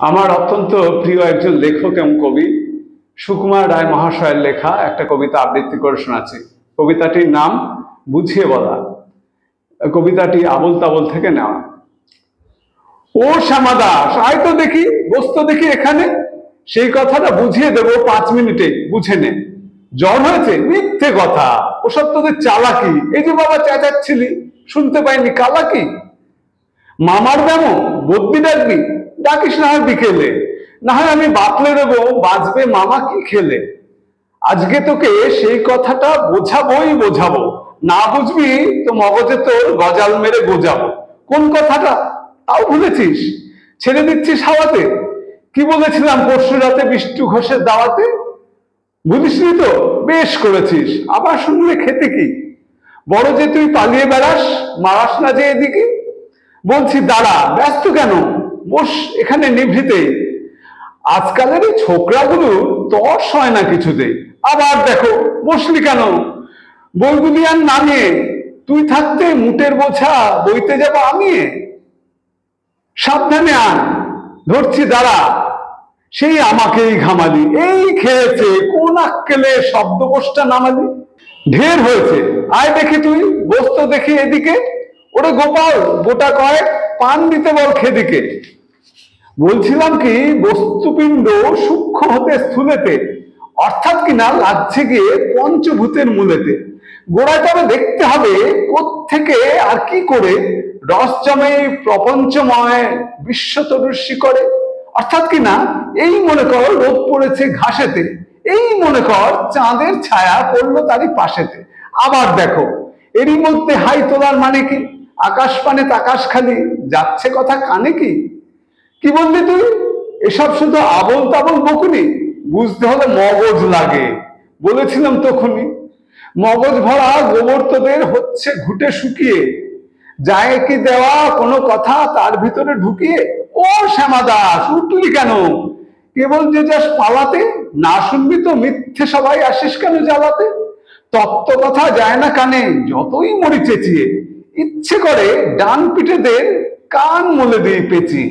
আমার অত্যন্ত প্রিয় একজন লেখক এবং কবি সুকুমার রায় মহাশয়ের লেখা একটা কবিতা আবৃত্তি করে শোনাচ্ছি। কবিতাটির নাম বুঝিয়ে বলা। কবিতাটি আবোল তাবোল থেকে নেওয়া। ও শ্যামা দাস, আয় তো দেখি, বসতো দেখি এখানে, সেই কথাটা বুঝিয়ে দেবো 5 মিনিটে, বুঝে নে। জ্বর হয়েছে? মিথ্যে কথা, ওসব তোদের চালাকি। এই যে বাবা চেঁচাচ্ছিলি, শুনতে পাইনি কালাকি? মামার ব্যামো বদ্যি ডাকবি? ডাকিস না হয় বিকেলে, না হয় আমি বাতলে দেবো, বাঁচবে মামা কি খেলে। আজকে তোকে সেই কথাটা বোঝাবোই বোঝাবো, না বুঝবি তো মগজে তোর গজাল মেরে গোজাবো। কোন কথাটা তাও ভুলেছিস? ছেড়ে দিচ্ছিস হাওয়াতে? কি বলেছিলাম পরশু রাতে বিষ্টু ঘোষের দাওয়াতে? বুঝিসনি তো? বেশ করেছিস, আবার শুনলে খেতে কি? বড় যে তুই পালিয়ে বেড়াস, মারাস না যে এদিকে। বলছি দাঁড়া, ব্যস্ত কেন, বস এখানে নিভৃতে। আজকালের এই ছোকরাগুলো তর্স হয় না কিছুতে। আবার দেখো, বসলি কেন? বইগুলি আর নামিয়ে, তুই থাকতে মুটের বোঝা বইতে যাবো আমি। সাবধানে আন, ধরছি দাঁড়া। সেই আমাকেই ঘামালি, এই খেয়েছে, কোন আক্কেলে শব্দকোষটা নামালি। ঢের হয়েছে, আয় দেখি তুই, বসত দেখি এদিকে। ওরে গোপাল, গোটা কয়েক পান দিতে বল খেদিকে। বলছিলাম কি, বস্তুপিণ্ড সূক্ষ্ম হতে স্থূলেতে, অর্থাৎ কিনা লাগছে গিয়ে পঞ্চভূতের মূলেতে। গোড়ায় তবে দেখতে হবে কোত্থেকে আর কি করে রস জমে প্রপঞ্চময় বিশ্বতরুষি করে। অর্থাৎ কিনা এই মনে কর রোদ পড়েছে ঘাসেতে, এই মনে কর চাঁদের ছায়া পড়লো তারই পাশেতে। আবার দেখো, এরই মধ্যে হাই তোলার মানে কি? আকাশ পানে তাকাশ খালি, যাচ্ছে কথা কানে কি? কি বললি তুই? এসব শুধু আবোল তাবোল বকুনি, বুঝতে হলে মগজ লাগে। বলেছিলাম তখনই, মগজ ভরা গোবর তোদের হচ্ছে ঘুটে শুকিয়ে, যায় কি দেওয়া কোনো কথা তার ভিতরে ঢুকিয়ে। ও শ্যামা দাস, উঠলি কেন? কেবল যে যাস পালাতে, না শুনবি তো মিথ্যে সবাই আসিস কেন জ্বালাতে। তত্ত্ব কথা যায় না কানে, যতই মরি চেঁচিয়ে, ইচ্ছে করে ডান পিঠেদের কান মলে দিই পেঁচিয়ে।